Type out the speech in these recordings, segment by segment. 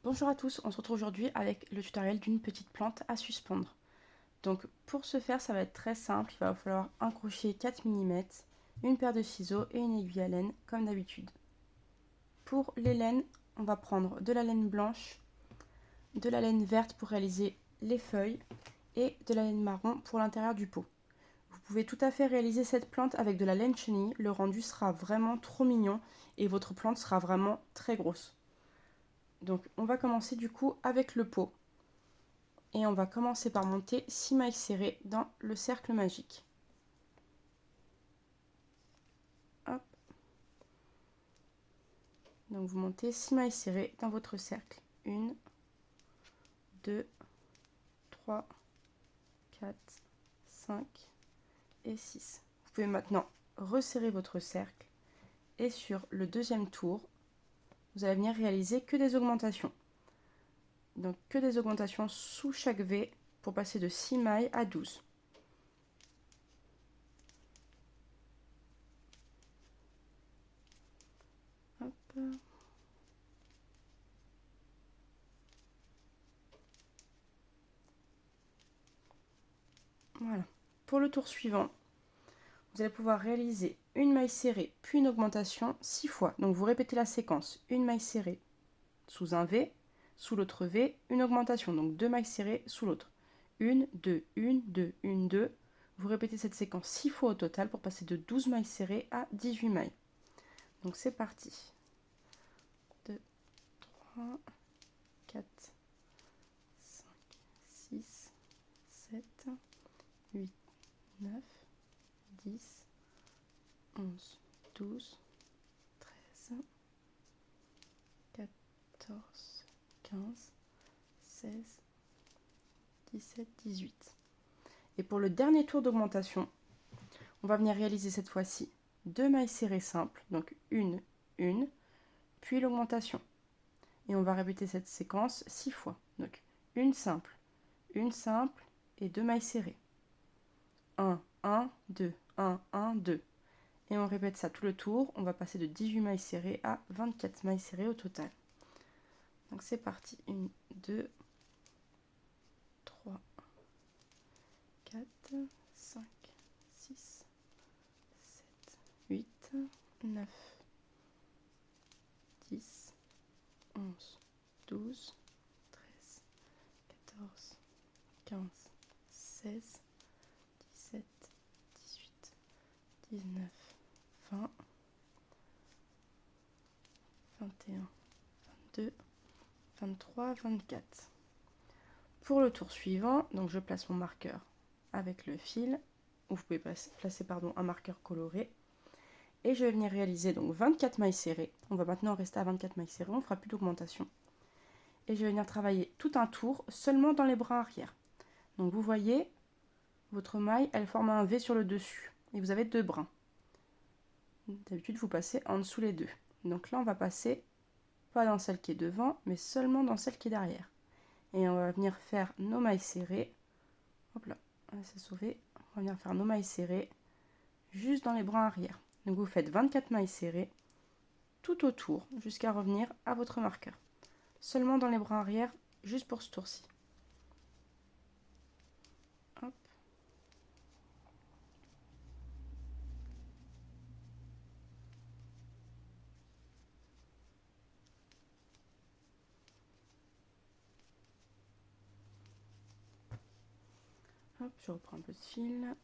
Bonjour à tous, on se retrouve aujourd'hui avec le tutoriel d'une petite plante à suspendre. Donc pour ce faire, ça va être très simple, il va falloir un crochet 4 mm, une paire de ciseaux et une aiguille à laine comme d'habitude. Pour les laines, on va prendre de la laine blanche, de la laine verte pour réaliser les feuilles et de la laine marron pour l'intérieur du pot. Vous pouvez tout à fait réaliser cette plante avec de la laine chenille, le rendu sera vraiment trop mignon et votre plante sera vraiment très grosse. Donc on va commencer du coup avec le pot et on va commencer par monter 6 mailles serrées dans le cercle magique. Hop. Donc vous montez 6 mailles serrées dans votre cercle. 1, 2, 3, 4, 5 et 6. Vous pouvez maintenant resserrer votre cercle et sur le deuxième tour, vous allez venir réaliser que des augmentations. Donc que des augmentations sous chaque V pour passer de 6 mailles à 12. Hop. Voilà. Pour le tour suivant, vous allez pouvoir réaliser une maille serrée puis une augmentation 6 fois. Donc vous répétez la séquence, une maille serrée sous un V, sous l'autre V, une augmentation, donc 2 mailles serrées sous l'autre. 1, 2, 1, 2, 1, 2. Vous répétez cette séquence 6 fois au total pour passer de 12 mailles serrées à 18 mailles. Donc c'est parti. 2, 3, 4, 5, 6, 7, 8, 9, 10, 11, 12, 13, 14, 15, 16, 17, 18. Et pour le dernier tour d'augmentation, on va venir réaliser cette fois-ci 2 mailles serrées simples, donc une, puis l'augmentation. Et on va répéter cette séquence 6 fois. Donc une simple et 2 mailles serrées. 1, 1, 2, 1, 1, 2. Et on répète ça tout le tour. On va passer de 18 mailles serrées à 24 mailles serrées au total. Donc c'est parti. 1, 2, 3, 4, 5, 6, 7, 8, 9, 10, 11, 12, 13, 14, 15, 16, 17, 18, 19, 20, 21, 22, 23, 24. Pour le tour suivant, donc je place mon marqueur avec le fil, ou vous pouvez placer un marqueur coloré, et je vais venir réaliser donc 24 mailles serrées. On va maintenant rester à 24 mailles serrées, on ne fera plus d'augmentation. Et je vais venir travailler tout un tour seulement dans les brins arrière. Donc vous voyez, votre maille, elle forme un V sur le dessus, et vous avez 2 brins. D'habitude, vous passez en dessous les deux. Donc là, on va passer pas dans celle qui est devant, mais seulement dans celle qui est derrière. Et on va venir faire nos mailles serrées. Hop là, c'est sauvé. On va venir faire nos mailles serrées juste dans les brins arrière. Donc vous faites 24 mailles serrées tout autour jusqu'à revenir à votre marqueur. Seulement dans les brins arrière, juste pour ce tour-ci. Hop. Hop, je reprends un peu de fil.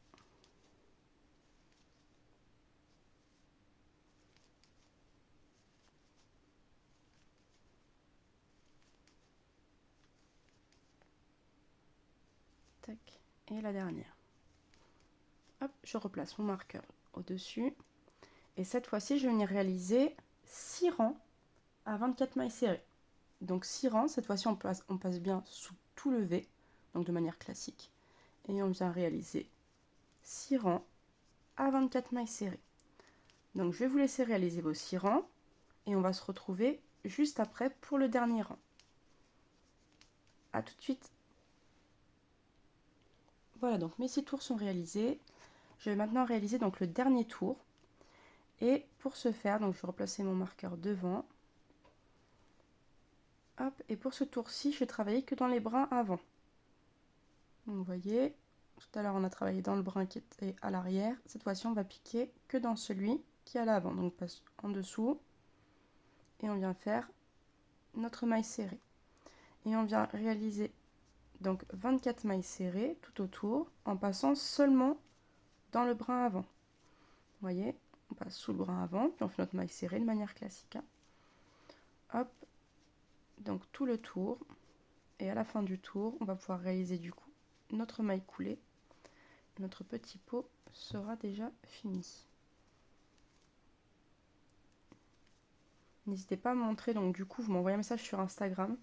Tac, et la dernière. Hop, je replace mon marqueur au-dessus. Et cette fois-ci, je vais venir réaliser 6 rangs à 24 mailles serrées. Donc 6 rangs, cette fois-ci on passe bien sous tout le V, donc de manière classique. Et on vient réaliser 6 rangs à 24 mailles serrées. Donc je vais vous laisser réaliser vos 6 rangs et on va se retrouver juste après pour le dernier rang. A tout de suite. Voilà, donc mes 6 tours sont réalisés. Je vais maintenant réaliser donc le dernier tour. Et pour ce faire, donc je vais replacer mon marqueur devant. Hop, et pour ce tour-ci, je vais travailler que dans les brins avant. Donc, vous voyez, tout à l'heure on a travaillé dans le brin qui était à l'arrière. Cette fois-ci, on va piquer que dans celui qui est à l'avant. Donc, on passe en dessous et on vient faire notre maille serrée. Et on vient réaliser donc 24 mailles serrées tout autour en passant seulement dans le brin avant. Vous voyez, on passe sous le brin avant, puis on fait notre maille serrée de manière classique. Hop, donc tout le tour. Et à la fin du tour, on va pouvoir réaliser du coup notre maille coulée. Notre petit pot sera déjà fini. N'hésitez pas à me montrer, donc du coup, vous m'envoyez un message sur Instagram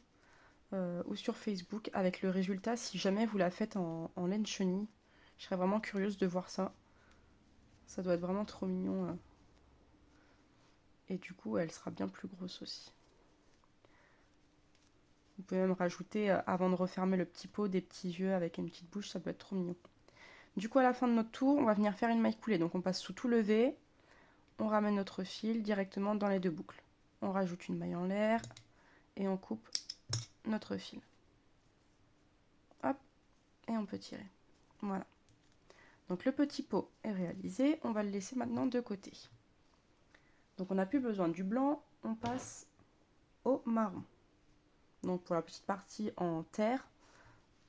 ou sur Facebook avec le résultat si jamais vous la faites en laine chenille. Je serais vraiment curieuse de voir ça. Ça doit être vraiment trop mignon. Et du coup, elle sera bien plus grosse aussi. Vous pouvez même rajouter, avant de refermer le petit pot, des petits yeux avec une petite bouche. Ça peut être trop mignon. Du coup, à la fin de notre tour, on va venir faire une maille coulée. Donc on passe sous tout le V. On ramène notre fil directement dans les deux boucles. On rajoute une maille en l'air et on coupe notre fil. Hop, et on peut tirer. Voilà. Donc le petit pot est réalisé. On va le laisser maintenant de côté. Donc on n'a plus besoin du blanc. On passe au marron. Donc pour la petite partie en terre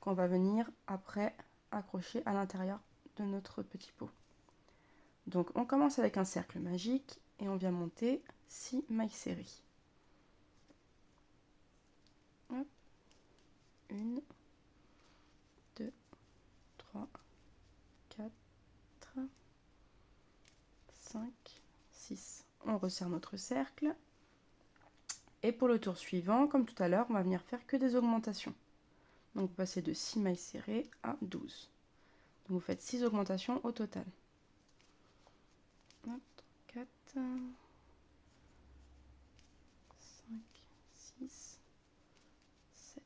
qu'on va venir après accrocher à l'intérieur de notre petit pot. Donc on commence avec un cercle magique et on vient monter 6 mailles serrées. Hop. 1, 2, 3, 4, 5, 6. On resserre notre cercle. Et pour le tour suivant, comme tout à l'heure, on va venir faire que des augmentations. Donc vous passez de 6 mailles serrées à 12. Donc vous faites 6 augmentations au total. 4, 5, 6, 7,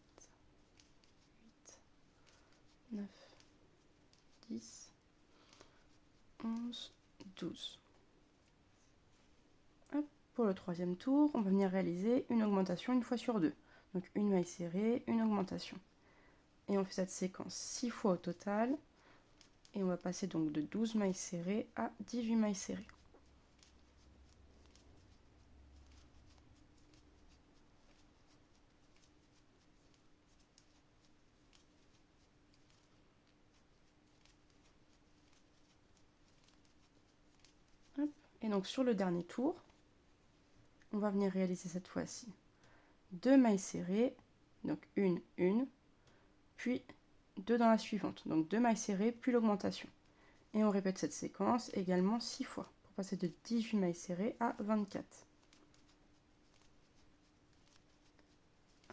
8, 9, 10, 11, 12. Hop. Pour le troisième tour, on va venir réaliser une augmentation une fois sur deux. Donc une maille serrée, une augmentation. Et on fait cette séquence 6 fois au total. Et on va passer donc de 12 mailles serrées à 18 mailles serrées. Hop. Et donc sur le dernier tour, on va venir réaliser cette fois-ci 2 mailles serrées, donc une, puis 2 dans la suivante, donc 2 mailles serrées, puis l'augmentation. Et on répète cette séquence également 6 fois, pour passer de 18 mailles serrées à 24.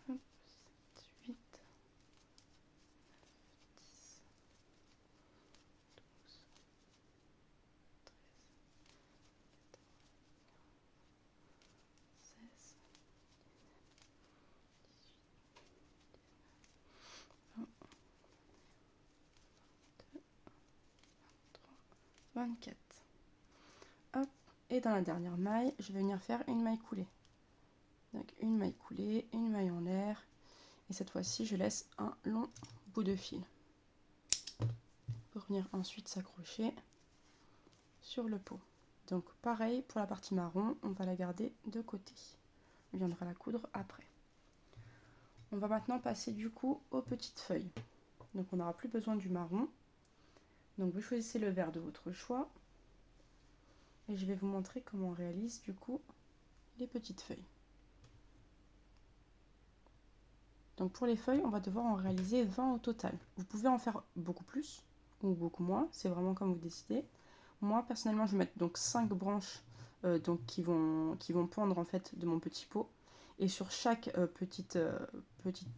Hop, 7, 8, 10, 12, 13, 16, 20, 24. Hop, et dans la dernière maille, je vais venir faire une maille coulée. Donc une maille coulée, une maille en l'air, et cette fois-ci, je laisse un long bout de fil pour venir ensuite s'accrocher sur le pot. Donc pareil pour la partie marron, on va la garder de côté. On viendra la coudre après. On va maintenant passer du coup aux petites feuilles. Donc on n'aura plus besoin du marron. Donc vous choisissez le vert de votre choix. Et je vais vous montrer comment on réalise du coup les petites feuilles. Donc pour les feuilles, on va devoir en réaliser 20 au total. Vous pouvez en faire beaucoup plus ou beaucoup moins, c'est vraiment comme vous décidez. Moi personnellement, je vais mettre donc 5 branches donc qui vont pendre en fait de mon petit pot. Et sur chaque petite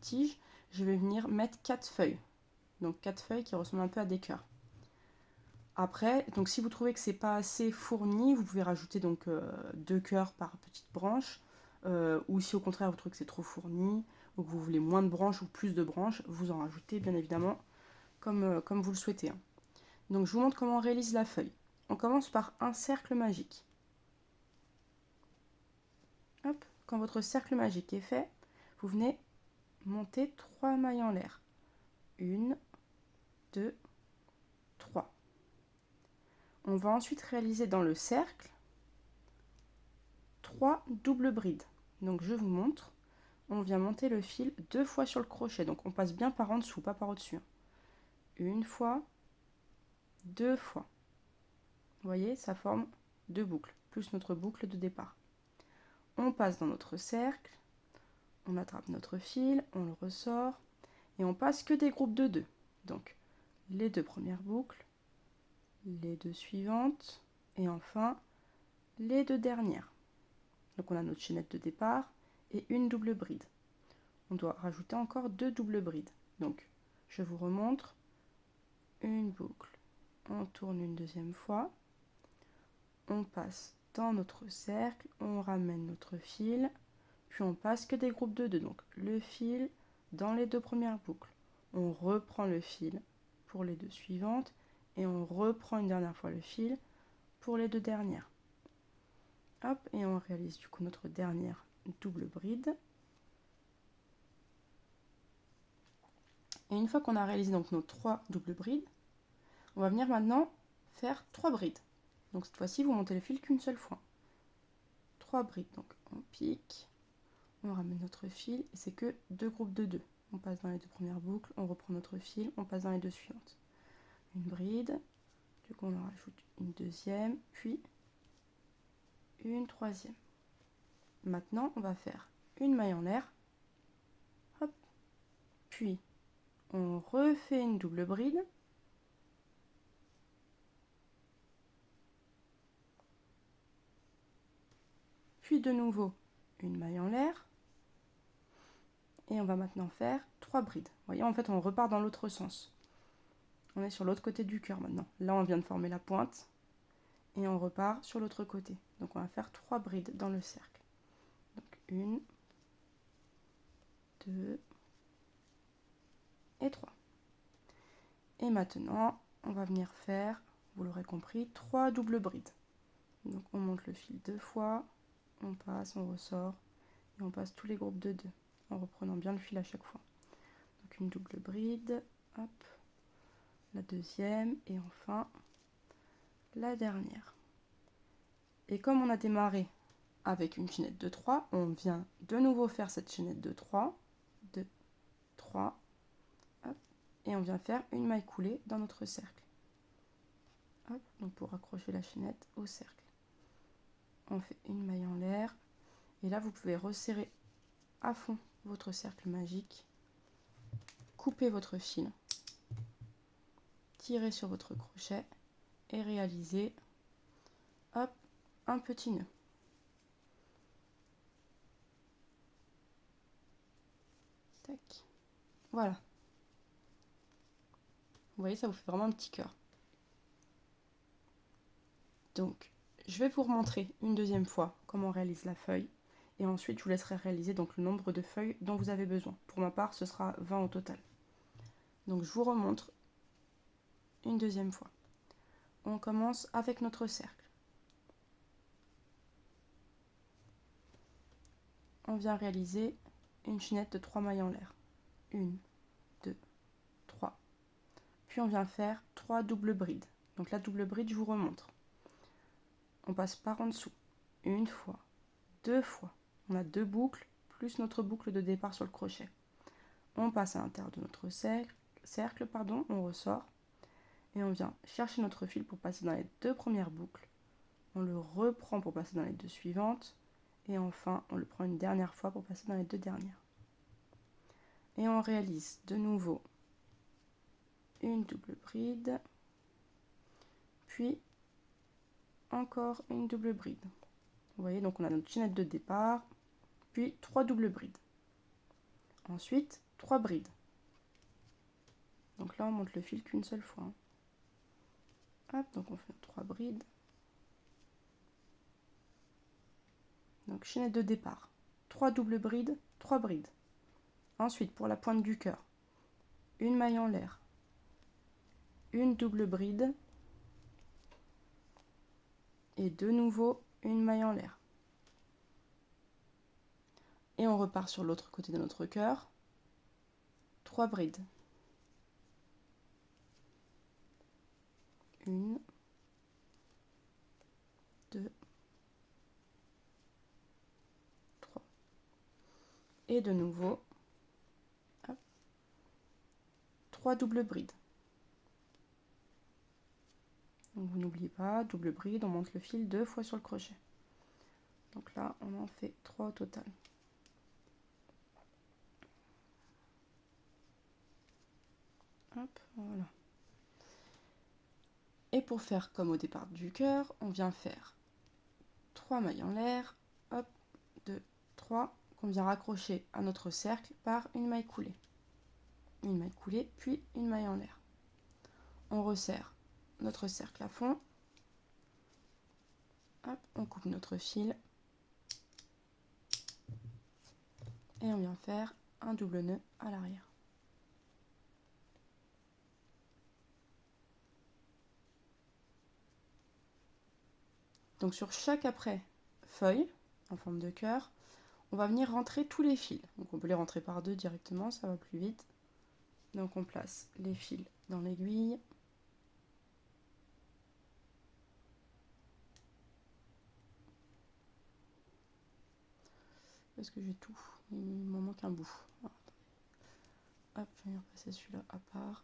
tige, je vais venir mettre 4 feuilles. Donc 4 feuilles qui ressemblent un peu à des cœurs. Après, donc si vous trouvez que c'est pas assez fourni, vous pouvez rajouter donc 2 cœurs par petite branche. Ou si au contraire vous trouvez que c'est trop fourni, ou que vous voulez moins de branches ou plus de branches, vous en rajoutez bien évidemment comme vous le souhaitez. Donc je vous montre comment on réalise la feuille. On commence par un cercle magique. Hop, quand votre cercle magique est fait, vous venez monter 3 mailles en l'air. 1, 2, 3. On va ensuite réaliser dans le cercle 3 doubles brides. Donc je vous montre, on vient monter le fil 2 fois sur le crochet, donc on passe bien par en dessous, pas par au-dessus. Une fois, 2 fois. Vous voyez, ça forme 2 boucles, plus notre boucle de départ. On passe dans notre cercle, on attrape notre fil, on le ressort, et on passe que des groupes de 2. Donc les 2 premières boucles, les 2 suivantes, et enfin les 2 dernières. Donc on a notre chaînette de départ et une double bride. On doit rajouter encore 2 doubles brides. Donc je vous remontre, une boucle, on tourne une deuxième fois, on passe dans notre cercle, on ramène notre fil, puis on passe que des groupes de 2. Donc le fil dans les 2 premières boucles. On reprend le fil pour les 2 suivantes et on reprend une dernière fois le fil pour les 2 dernières. Hop, et on réalise du coup notre dernière double bride. Et une fois qu'on a réalisé donc nos 3 doubles brides, on va venir maintenant faire 3 brides. Donc cette fois-ci, vous montez le fil qu'une seule fois. 3 brides, donc on pique, on ramène notre fil et c'est que 2 groupes de 2. On passe dans les 2 premières boucles, on reprend notre fil, on passe dans les 2 suivantes. Une bride, du coup on en rajoute une deuxième, puis une troisième. Maintenant, on va faire une maille en l'air, hop, puis on refait une double bride, puis de nouveau une maille en l'air, et on va maintenant faire 3 brides. Vous voyez, en fait, on repart dans l'autre sens. On est sur l'autre côté du cœur maintenant. Là, on vient de former la pointe, et on repart sur l'autre côté. Donc, on va faire 3 brides dans le cercle. Donc, 1, 2 et 3. Et maintenant, on va venir faire, vous l'aurez compris, 3 doubles brides. Donc, on monte le fil 2 fois, on passe, on ressort, et on passe tous les groupes de 2, en reprenant bien le fil à chaque fois. Donc, une double bride, hop, la deuxième, et enfin, la dernière. Et comme on a démarré avec une chaînette de 3, on vient de nouveau faire cette chaînette de 3, 2, 3, hop, et on vient faire une maille coulée dans notre cercle. Hop, donc pour accrocher la chaînette au cercle. On fait une maille en l'air, et là vous pouvez resserrer à fond votre cercle magique, couper votre fil, tirer sur votre crochet et réaliser, hop, un petit nœud. Tac. Voilà. Vous voyez, ça vous fait vraiment un petit cœur. Donc, je vais vous remontrer une deuxième fois comment on réalise la feuille. Et ensuite, je vous laisserai réaliser donc le nombre de feuilles dont vous avez besoin. Pour ma part, ce sera 20 au total. Donc, je vous remontre une deuxième fois. On commence avec notre cercle. On vient réaliser une chaînette de 3 mailles en l'air. 1, 2, 3. Puis on vient faire 3 doubles brides. Donc la double bride, je vous remontre. On passe par en dessous. Une fois, 2 fois. On a 2 boucles, plus notre boucle de départ sur le crochet. On passe à l'intérieur de notre cercle, on ressort. Et on vient chercher notre fil pour passer dans les 2 premières boucles. On le reprend pour passer dans les 2 suivantes. Et enfin, on le prend une dernière fois pour passer dans les 2 dernières. Et on réalise de nouveau une double bride, puis encore une double bride. Vous voyez, donc on a notre chaînette de départ, puis 3 doubles brides. Ensuite, 3 brides. Donc là, on monte le fil qu'une seule fois. Hop, donc on fait 3 brides. Donc chaînette de départ, 3 doubles brides, 3 brides. Ensuite, pour la pointe du cœur, une maille en l'air, une double bride et de nouveau une maille en l'air. Et on repart sur l'autre côté de notre cœur. 3 brides. 1, 2, 3. Et de nouveau, 3 doubles brides. Donc vous n'oubliez pas, double bride, on monte le fil 2 fois sur le crochet. Donc là, on en fait 3 au total. Hop, voilà. Et pour faire comme au départ du cœur, on vient faire 3 mailles en l'air, hop, 2, 3, qu'on vient raccrocher à notre cercle par une maille coulée. Une maille coulée, puis une maille en l'air. On resserre notre cercle à fond. Hop, on coupe notre fil. Et on vient faire un double nœud à l'arrière. Donc sur chaque après feuille, en forme de cœur, on va venir rentrer tous les fils. Donc on peut les rentrer par deux directement, ça va plus vite. Donc on place les fils dans l'aiguille. Est-ce que j'ai tout? Il m'en manque un bout. Hop, je vais venir passer celui-là à part.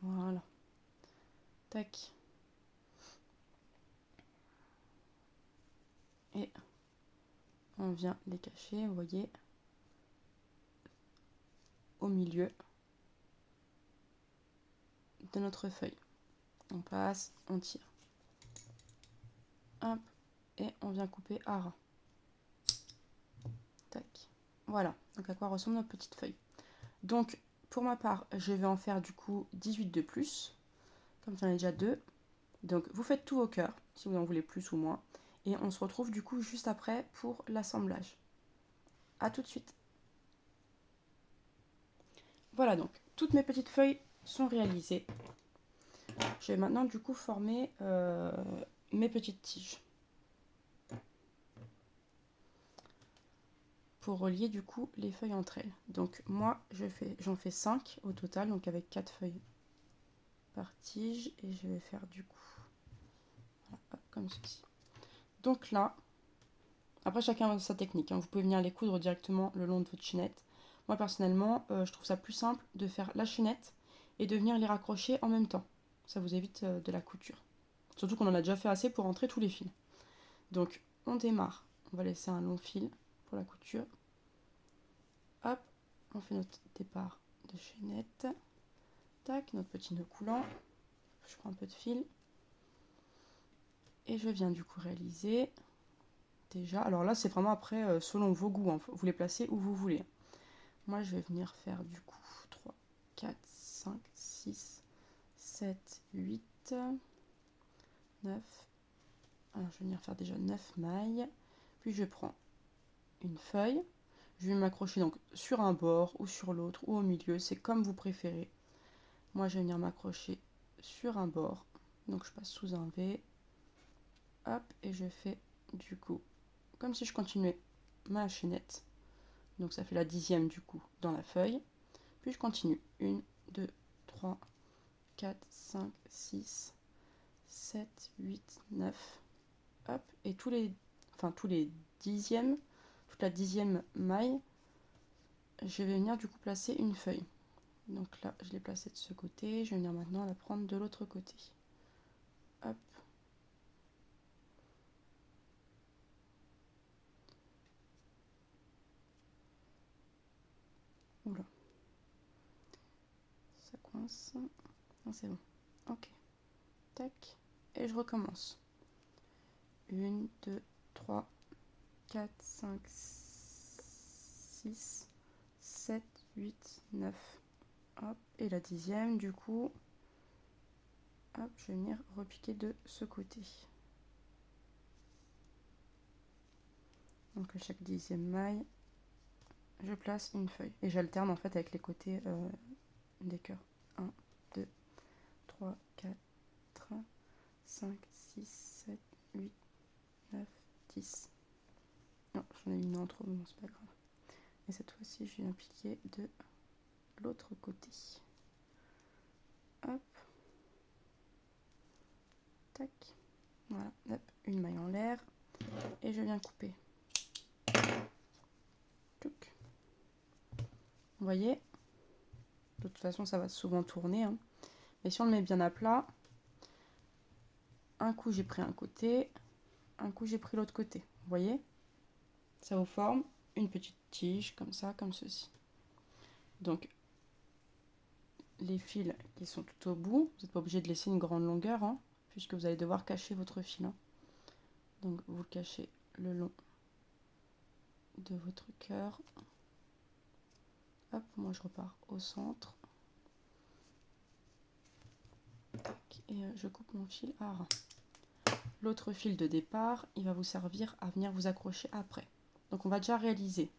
Voilà. Tac. Et on vient les cacher, vous voyez, au milieu de notre feuille. On passe, on tire. Hop, et on vient couper à ras. Tac. Voilà, donc à quoi ressemble notre petite feuille. Donc, pour ma part, je vais en faire du coup 18 de plus, comme j'en ai déjà 2. Donc, vous faites tout au cœur, si vous en voulez plus ou moins. Et on se retrouve du coup juste après pour l'assemblage. A tout de suite. Voilà donc, toutes mes petites feuilles sont réalisées. Je vais maintenant du coup former mes petites tiges. Pour relier du coup les feuilles entre elles. Donc moi j'en fais 5 au total, donc avec 4 feuilles par tige, et je vais faire du coup voilà, hop, comme ceci. Donc là, après chacun a sa technique, hein. Vous pouvez venir les coudre directement le long de votre chaînette. Moi personnellement je trouve ça plus simple de faire la chaînette et de venir les raccrocher en même temps. Ça vous évite de la couture. Surtout qu'on en a déjà fait assez pour rentrer tous les fils. Donc on démarre, on va laisser un long fil pour la couture. Hop, on fait notre départ de chaînette. Tac, notre petit nœud coulant. Je prends un peu de fil. Et je viens du coup réaliser déjà. Alors là, c'est vraiment après, selon vos goûts, hein. Vous les placez où vous voulez. Moi, je vais venir faire du coup 3, 4, 5, 6, 7, 8, 9. Alors, je vais venir faire déjà 9 mailles. Puis je prends une feuille. Je vais m'accrocher donc sur un bord ou sur l'autre ou au milieu. C'est comme vous préférez. Moi, je vais venir m'accrocher sur un bord. Donc, je passe sous un V. Hop, et je fais du coup comme si je continuais ma chaînette. Donc, ça fait la 10e du coup dans la feuille. Puis, je continue. 1, 2, 3, 4, 5, 6, 7, 8, 9. Hop, et tous les dixièmes, toute la 10e maille, je vais venir du coup placer une feuille. Donc là, je l'ai placée de ce côté. Je vais venir maintenant la prendre de l'autre côté. Hop. Oula. Ça coince. Non, c'est bon. Ok. Tac. Et je recommence. 1, 2, 3, 4, 5, 6, 7, 8, 9. Hop. Et la 10e, du coup, hop, je vais venir repiquer de ce côté. Donc à chaque 10e maille, je place une feuille. Et j'alterne en fait avec les côtés des cœurs. 1, 2, 3, 4, 5, 6, 7, 8, 9, 10. Non, j'en ai mis une en trop, mais bon, c'est pas grave. Et cette fois-ci, je viens piquer de l'autre côté. Hop. Tac. Voilà, hop, une maille en l'air. Et je viens couper. Touc. Vous voyez, de toute façon, ça va souvent tourner. Hein. Mais si on le met bien à plat, un coup j'ai pris un côté, un coup j'ai pris l'autre côté. Vous voyez, ça vous forme une petite tige comme ça, comme ceci. Donc, les fils qui sont tout au bout, vous n'êtes pas obligé de laisser une grande longueur, hein, puisque vous allez devoir cacher votre fil. Hein. Donc, vous le cachez le long de votre cœur. Hop, moi je repars au centre. Et je coupe mon fil à ras. L'autre fil de départ, il va vous servir à venir vous accrocher après. Donc on va déjà réaliser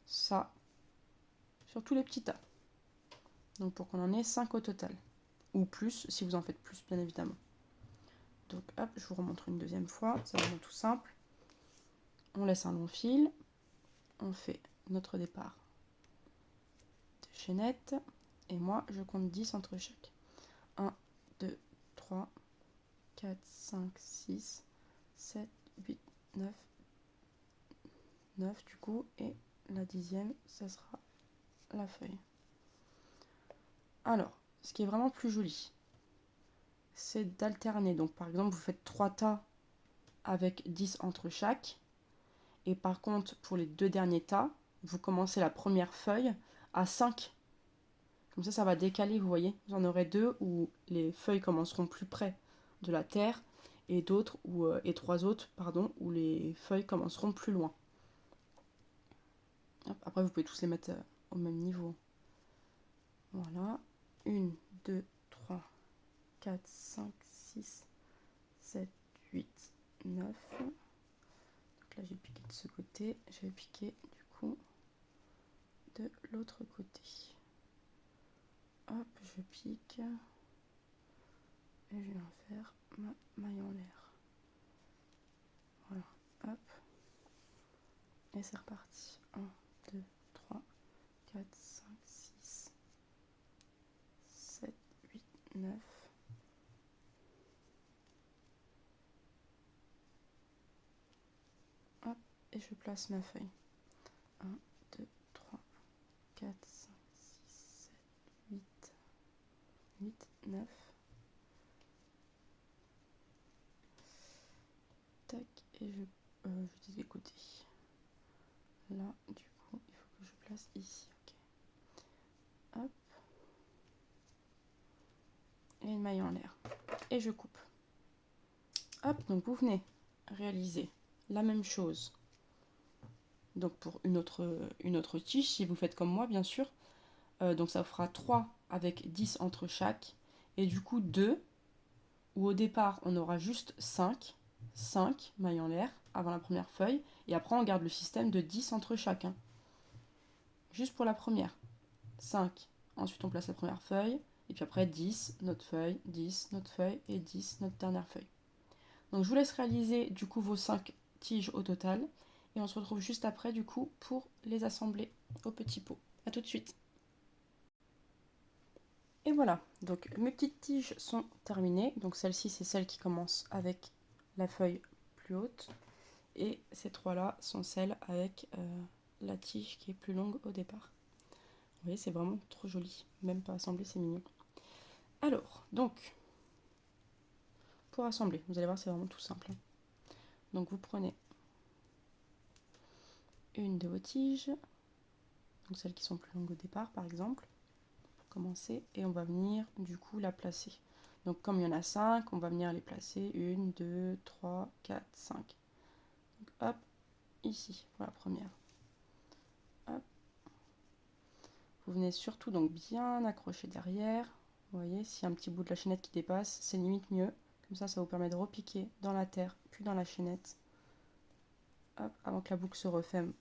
ça sur tous les petits tas. Donc pour qu'on en ait 5 au total. Ou plus, si vous en faites plus, bien évidemment. Donc hop, je vous remontre une deuxième fois. C'est vraiment tout simple. On laisse un long fil. On fait notre départ de chaînette. Et moi, je compte 10 entre chaque. 1, 2, 3, 4, 5, 6, 7, 8, 9. 9 du coup. Et la 10e, ça sera la feuille. Alors, ce qui est vraiment plus joli, c'est d'alterner. Donc par exemple, vous faites 3 tas avec 10 entre chaque. Et par contre, pour les 2 derniers tas, vous commencez la première feuille à 5. Comme ça va décaler, vous voyez. Vous en aurez 2 où les feuilles commenceront plus près de la terre et d'autres où, et 3 autres, pardon, où les feuilles commenceront plus loin. Hop, après, vous pouvez tous les mettre au même niveau. Voilà. 1, 2, 3, 4, 5, 6, 7, 8, 9. Donc là, j'ai piqué de ce côté. Je vais piquer du coup de l'autre côté. Hop, je pique. Et je viens faire ma maille en l'air. Voilà, hop. Et c'est reparti. 1, 2, 3, 4, 5, 6, 7, 8, 9. Hop, et je place ma feuille. 1, 2, 3, 4, 5, 6, 7, 8, 8, 9. Tac, et je dis des côtés. Là, du coup, il faut que je place ici. Ok. Hop. Et une maille en l'air. Et je coupe. Hop, donc vous venez réaliser la même chose. Donc pour une autre tige, si vous faites comme moi, bien sûr. Donc ça fera 3 avec 10 entre chaque. Et du coup 2, où au départ on aura juste 5 mailles en l'air avant la première feuille. Et après on garde le système de 10 entre chacun. Juste pour la première. 5, ensuite on place la première feuille. Et puis après 10, notre feuille, 10, notre feuille et 10, notre dernière feuille. Donc je vous laisse réaliser du coup vos 5 tiges au total. Et on se retrouve juste après du coup pour les assembler au petit pot. A tout de suite. Et voilà, donc mes petites tiges sont terminées. Donc celle-ci, c'est celle qui commence avec la feuille plus haute. Et ces 3-là sont celles avec la tige qui est plus longue au départ. Vous voyez, c'est vraiment trop joli. Même pas assemblé, c'est mignon. Alors, donc, pour assembler, vous allez voir, c'est vraiment tout simple. Donc vous prenez une de vos tiges, donc celles qui sont plus longues au départ par exemple, pour commencer, et on va venir du coup la placer. Donc comme il y en a 5, on va venir les placer 1, 2, 3, 4, 5. Donc, hop, ici pour la première. Hop. Vous venez surtout donc bien accrocher derrière. Vous voyez, s'il y a un petit bout de la chaînette qui dépasse, c'est limite mieux. Comme ça vous permet de repiquer dans la terre, puis dans la chaînette. Hop, avant que la boucle se referme,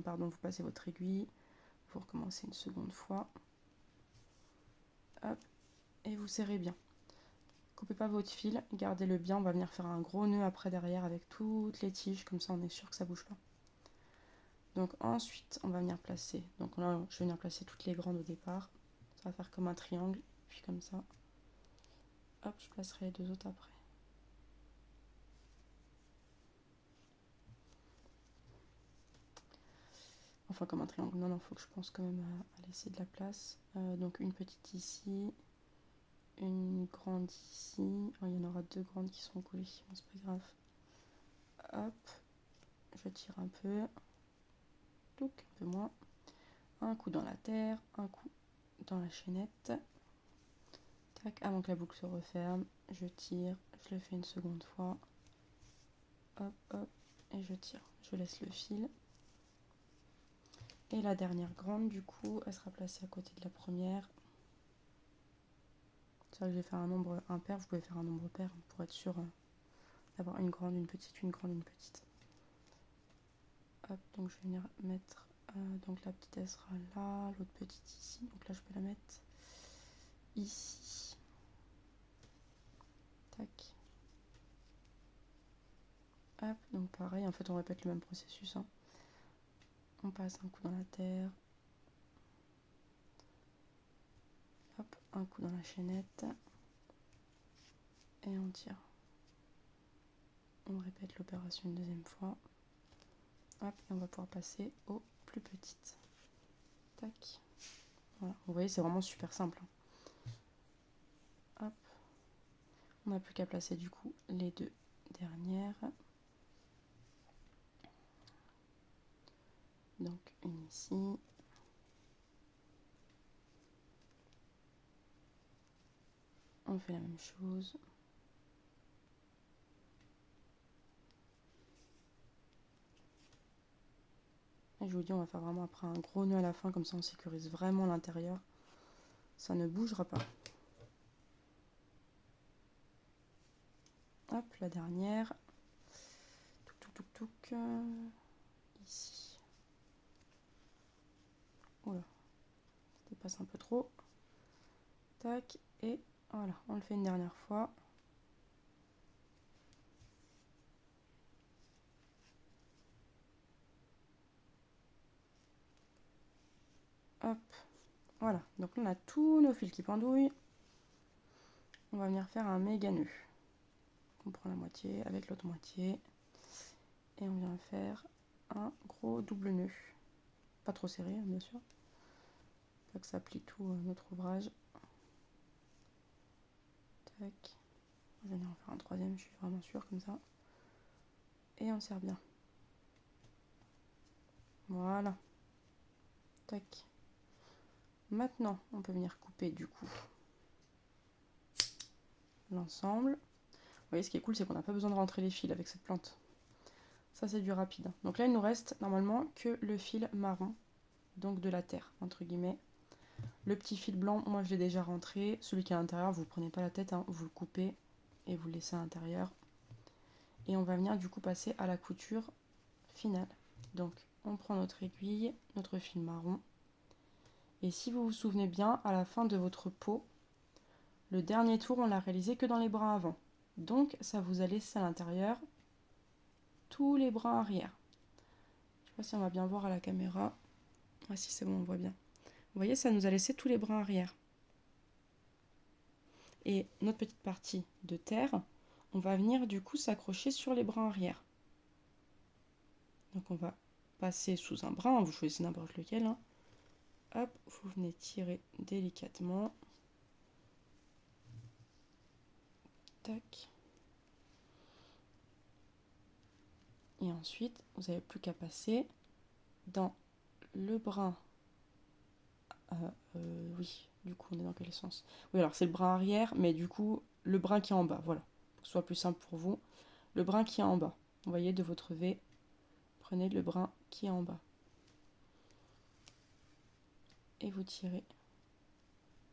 pardon, vous passez votre aiguille. Vous recommencez une seconde fois. Hop, et vous serrez bien. Coupez pas votre fil, gardez-le bien, on va venir faire un gros nœud après derrière avec toutes les tiges, comme ça on est sûr que ça bouge pas. Donc ensuite on va venir placer, donc là je vais venir placer toutes les grandes au départ, ça va faire comme un triangle, puis comme ça, hop je placerai les deux autres après. Enfin comme un triangle, non, faut que je pense quand même à laisser de la place. Donc une petite ici, une grande ici. Oh, il y en aura deux grandes qui seront collées, bon, c'est pas grave. Hop, je tire un peu, donc un peu moins. Un coup dans la terre, un coup dans la chaînette. Tac, avant que la boucle se referme, je tire, je le fais une seconde fois. Hop, hop, et je tire. Je laisse le fil. Et la dernière grande, du coup, elle sera placée à côté de la première. C'est vrai que je vais faire un nombre impair, vous pouvez faire un nombre pair pour être sûr d'avoir une grande, une petite, une grande, une petite. Hop, donc je vais venir mettre, donc la petite elle sera là, l'autre petite ici, donc là je peux la mettre ici. Tac. Hop, donc pareil, en fait on répète le même processus. Hein. On passe un coup dans la terre. Hop, un coup dans la chaînette. Et on tire. On répète l'opération une deuxième fois. Hop, et on va pouvoir passer aux plus petites. Tac. Voilà, vous voyez, c'est vraiment super simple. Hop. On n'a plus qu'à placer du coup les deux dernières. Donc une ici. On fait la même chose. Et je vous dis, on va faire vraiment après un gros nœud à la fin, comme ça on sécurise vraiment l'intérieur. Ça ne bougera pas. Hop, la dernière. Touc, touc, touc, touc. Ici. Oula, ça dépasse un peu trop. Tac, et voilà, on le fait une dernière fois. Hop, voilà. Donc là, on a tous nos fils qui pendouillent. On va venir faire un méga nœud. On prend la moitié avec l'autre moitié. Et on vient faire un gros double nœud. Pas trop serré, bien sûr. Pas que ça plie tout notre ouvrage. Tac. Je vais venir en faire un troisième, je suis vraiment sûre, comme ça. Et on serre bien. Voilà. Tac. Maintenant, on peut venir couper du coup l'ensemble. Vous voyez, ce qui est cool, c'est qu'on n'a pas besoin de rentrer les fils avec cette plante. Ça, c'est du rapide. Donc là, il nous reste normalement que le fil marron, donc de la terre, entre guillemets. Le petit fil blanc, moi, je l'ai déjà rentré. Celui qui est à l'intérieur, vous ne prenez pas la tête, hein, vous le coupez et vous le laissez à l'intérieur. Et on va venir du coup passer à la couture finale. Donc, on prend notre aiguille, notre fil marron. Et si vous vous souvenez bien, à la fin de votre pot, le dernier tour, on l'a réalisé que dans les brins avant. Donc, ça vous a laissé à l'intérieur tous les brins arrière. Je ne sais pas si on va bien voir à la caméra. Ah si, c'est bon, on voit bien. Vous voyez, ça nous a laissé tous les brins arrière. Et notre petite partie de terre, on va venir du coup s'accrocher sur les brins arrière. Donc on va passer sous un brin, vous choisissez n'importe lequel. Hein. Hop, vous venez tirer délicatement. Tac. Et ensuite, vous n'avez plus qu'à passer dans le brin. Oui, du coup, on est dans quel sens? Oui, alors c'est le brin arrière, mais du coup, le brin qui est en bas, voilà. Pour que ce soit plus simple pour vous. Le brin qui est en bas. Vous voyez, de votre V, prenez le brin qui est en bas. Et vous tirez.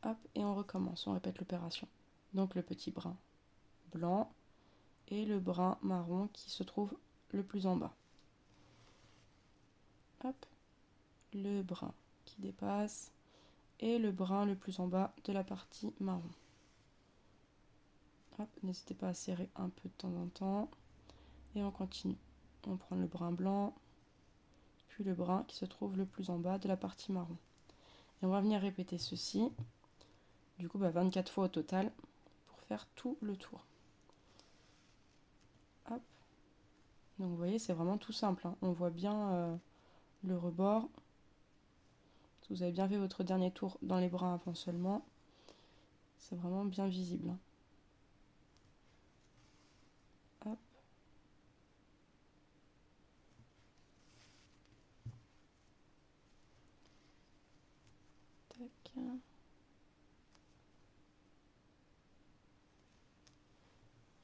Hop, et on recommence, on répète l'opération. Donc le petit brin blanc et le brin marron qui se trouve le plus en bas. Hop, le brin qui dépasse et le brin le plus en bas de la partie marron. N'hésitez pas à serrer un peu de temps en temps. Et on continue. On prend le brin blanc, puis le brin qui se trouve le plus en bas de la partie marron. Et on va venir répéter ceci, du coup 24 fois au total, pour faire tout le tour. Hop. Donc vous voyez, c'est vraiment tout simple, hein. On voit bien le rebord. Si vous avez bien fait votre dernier tour dans les brins avant seulement, c'est vraiment bien visible, hein. Hop. Tac.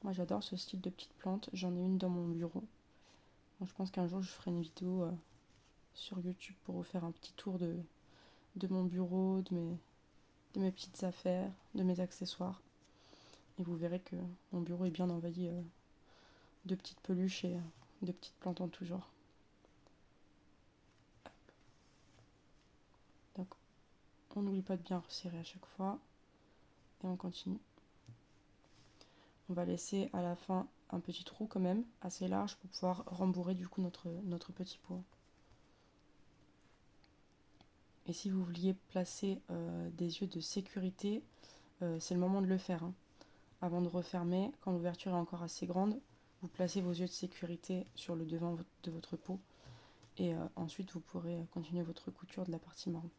Moi j'adore ce style de petite plante, j'en ai une dans mon bureau. Bon, je pense qu'un jour je ferai une vidéo sur YouTube pour vous faire un petit tour de mon bureau, de mes petites affaires, de mes accessoires. Et vous verrez que mon bureau est bien envahi de petites peluches et de petites plantes en tout genre. Donc on n'oublie pas de bien resserrer à chaque fois. Et on continue. On va laisser à la fin un petit trou quand même, assez large pour pouvoir rembourrer du coup notre petit pot. Et si vous vouliez placer des yeux de sécurité, c'est le moment de le faire, hein. Avant de refermer, quand l'ouverture est encore assez grande, vous placez vos yeux de sécurité sur le devant de votre pot. Et ensuite vous pourrez continuer votre couture de la partie marron.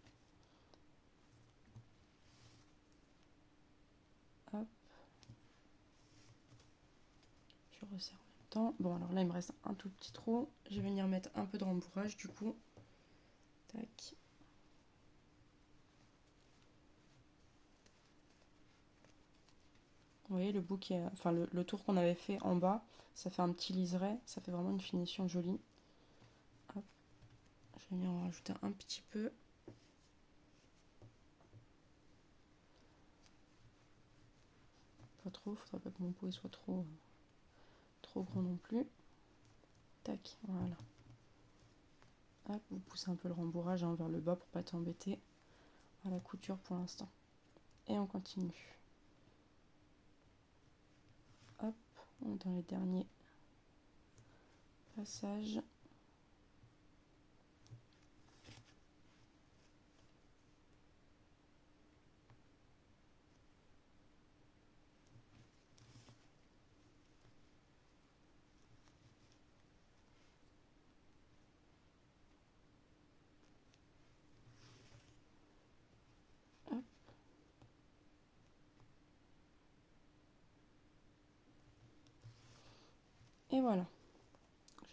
Hop. Je resserre en même temps. Bon, alors là il me reste un tout petit trou. Je vais venir mettre un peu de rembourrage du coup. Tac. Vous voyez le bout qui est, enfin le tour qu'on avait fait en bas, ça fait un petit liseré, ça fait vraiment une finition jolie. Hop. Je vais venir en rajouter un petit peu. Pas trop, faudrait pas que mon pot soit trop gros non plus. Tac, voilà. Hop, vous poussez un peu le rembourrage vers le bas pour pas t'embêter à la couture pour l'instant. Et on continue. Hop, on est dans les derniers passages. Hop. Et voilà.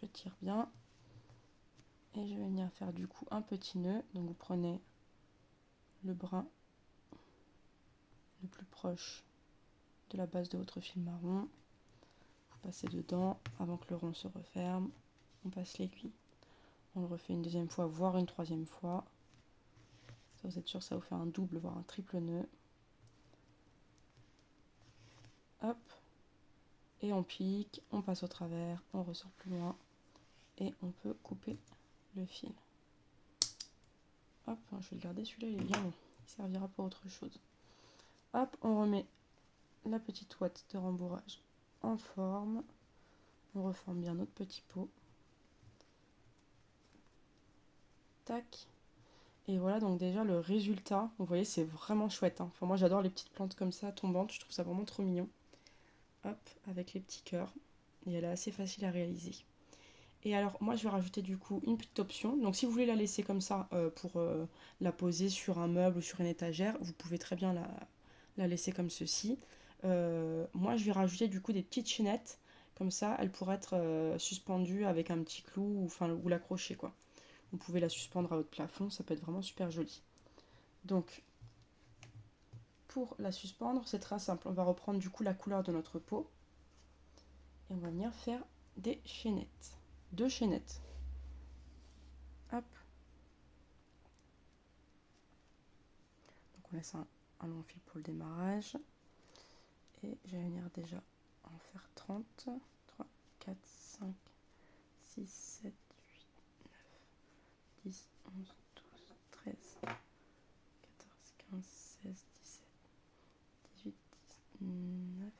Je tire bien. Et je vais venir faire du coup un petit nœud. Donc vous prenez le brin le plus proche de la base de votre fil marron. Vous passez dedans avant que le rond se referme. On passe l'aiguille. On le refait une deuxième fois, voire une troisième fois. Ça, vous êtes sûr, ça vous fait un double, voire un triple nœud. Hop. Et on pique, on passe au travers, on ressort plus loin. Et on peut couper le fil. Hop, je vais le garder, celui-là il est bien long. Il servira pour autre chose. Hop, on remet la petite ouate de rembourrage en forme. On reforme bien notre petit pot. Tac. Et voilà donc déjà le résultat. Vous voyez, c'est vraiment chouette, hein. Enfin, moi j'adore les petites plantes comme ça, tombantes. Je trouve ça vraiment trop mignon. Hop, avec les petits cœurs. Et elle est assez facile à réaliser. Et alors moi je vais rajouter du coup une petite option. Donc si vous voulez la laisser comme ça pour la poser sur un meuble ou sur une étagère, vous pouvez très bien la laisser comme ceci. Moi je vais rajouter du coup des petites chaînettes. Comme ça elle pourrait être suspendue avec un petit clou ou l'accrocher quoi. Vous pouvez la suspendre à votre plafond, ça peut être vraiment super joli. Donc pour la suspendre c'est très simple. On va reprendre du coup la couleur de notre pot. Et on va venir faire des chaînettes. 2 chaînettes. Hop. Donc on laisse un long fil pour le démarrage. Et je vais venir déjà en faire 30. 3, 4, 5, 6, 7, 8, 9, 10, 11, 12, 13, 14, 15, 16, 17, 18, 19,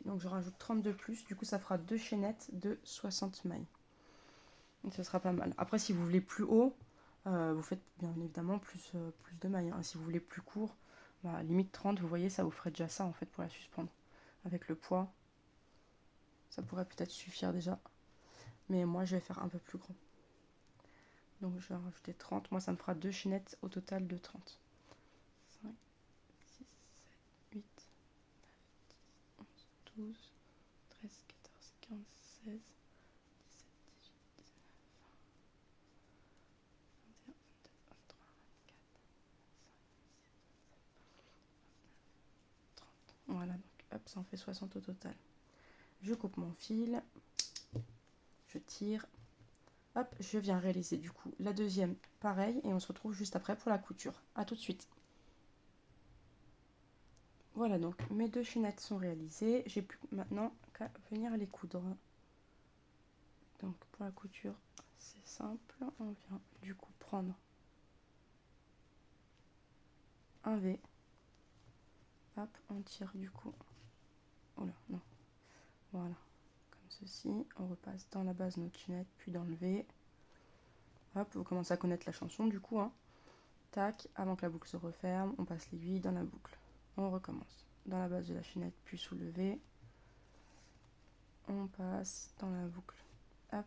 Donc je rajoute 30 de plus, du coup ça fera 2 chaînettes de 60 mailles. Donc ce sera pas mal. Après si vous voulez plus haut, vous faites bien évidemment plus de mailles. Hein. Si vous voulez plus court, bah, limite 30, vous voyez, ça vous ferait déjà ça en fait pour la suspendre. Avec le poids, ça pourrait peut-être suffire déjà. Mais moi je vais faire un peu plus grand. Donc je vais rajouter 30. Moi ça me fera 2 chaînettes au total de 30. 5, 6, 7, 8, 9, 10, 11, 12, 13, 14, 15, 16, 17, 18, 19, 20, 21, 22, 23, 24, 25, 26, 27, 28, 29, 30. Voilà, donc hop, ça en fait 60 au total. Je coupe mon fil, je tire, hop, je viens réaliser du coup la deuxième, pareil, et on se retrouve juste après pour la couture. A tout de suite. Voilà, donc mes 2 chaînettes sont réalisées, j'ai plus maintenant qu'à venir les coudre. Donc pour la couture, c'est simple, on vient du coup prendre un V, hop, on tire du coup, oh là, non, voilà, comme ceci, on repasse dans la base notre chaînette, puis dans le V, hop, vous commencez à connaître la chanson du coup, hein. Tac, avant que la boucle se referme, on passe l'aiguille dans la boucle, on recommence, dans la base de la chaînette, puis sous le V, on passe dans la boucle, hop,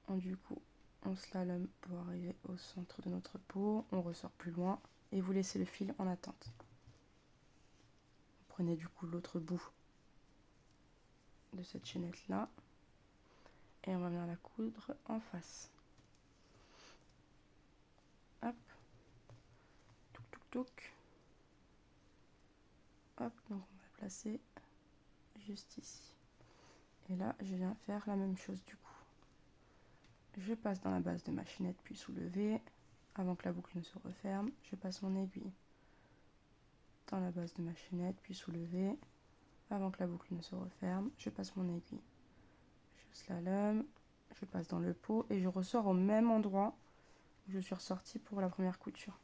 du coup, on slalom pour arriver au centre de notre peau, on ressort plus loin, et vous laissez le fil en attente. Prenez du coup l'autre bout de cette chaînette là et on va venir la coudre en face. Hop, touc touc touc. Hop, donc on va la placer juste ici. Et là, je viens faire la même chose du coup. Je passe dans la base de ma chaînette puis soulever. Avant que la boucle ne se referme, je passe mon aiguille dans la base de ma chaînette puis soulever. Avant que la boucle ne se referme, je passe mon aiguille. Je slalom, je passe dans le pot et je ressors au même endroit où je suis ressortie pour la première couture.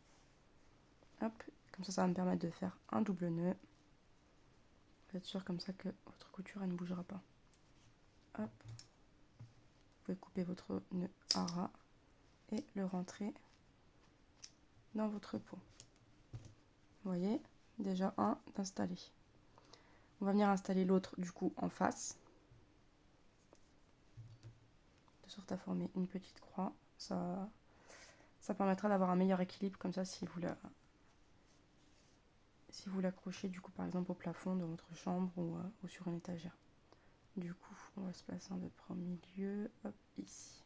Hop, comme ça va me permettre de faire un double nœud. Vous êtes sûr comme ça que votre couture elle ne bougera pas. Hop, vous pouvez couper votre nœud à ras et le rentrer dans votre pot. Vous voyez, déjà un d'installé. On va venir installer l'autre du coup en face, de sorte à former une petite croix. Ça permettra d'avoir un meilleur équilibre comme ça si vous l'accrochez du coup par exemple au plafond de votre chambre ou sur une étagère. Du coup, on va se placer un peu près au milieu, hop, ici.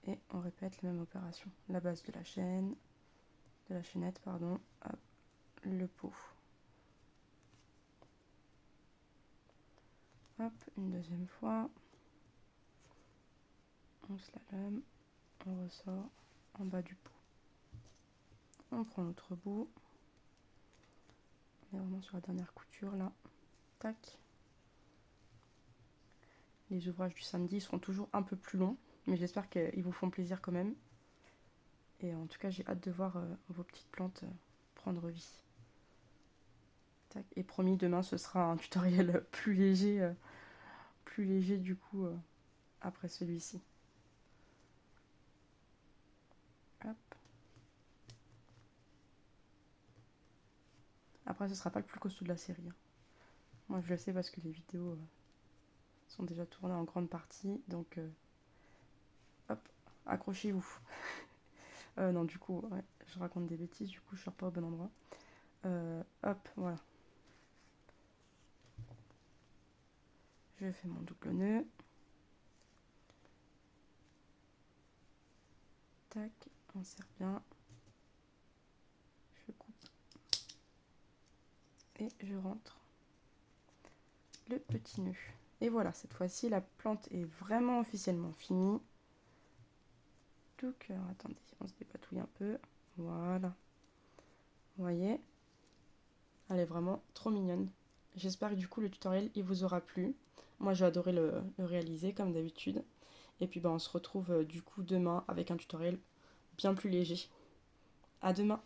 Et on répète la même opération. La base de la chaîne, de la chaînette, pardon, hop, le pot. Hop, une deuxième fois. On slalom, on ressort en bas du pot. On prend l'autre bout. On est vraiment sur la dernière couture là. Tac. Les ouvrages du samedi seront toujours un peu plus longs, mais j'espère qu'ils vous font plaisir quand même. Et en tout cas, j'ai hâte de voir vos petites plantes prendre vie. Tac. Et promis, demain, ce sera un tutoriel plus léger du coup, après celui-ci. Hop. Après, ce sera pas le plus costaud de la série. Hein. Moi, je le sais parce que les vidéos sont déjà tournées en grande partie, donc hop, accrochez-vous. Non, du coup, ouais, je raconte des bêtises, du coup, je sors pas au bon endroit. Hop, voilà. Je fais mon double nœud. Tac, on serre bien. Je coupe. Et je rentre le petit nœud. Et voilà, cette fois-ci, la plante est vraiment officiellement finie. Donc, attendez, on se dépatouille un peu. Voilà. Vous voyez, elle est vraiment trop mignonne. J'espère que du coup, le tutoriel, il vous aura plu. Moi, j'ai adoré le réaliser, comme d'habitude. Et puis, on se retrouve du coup demain avec un tutoriel bien plus léger. À demain!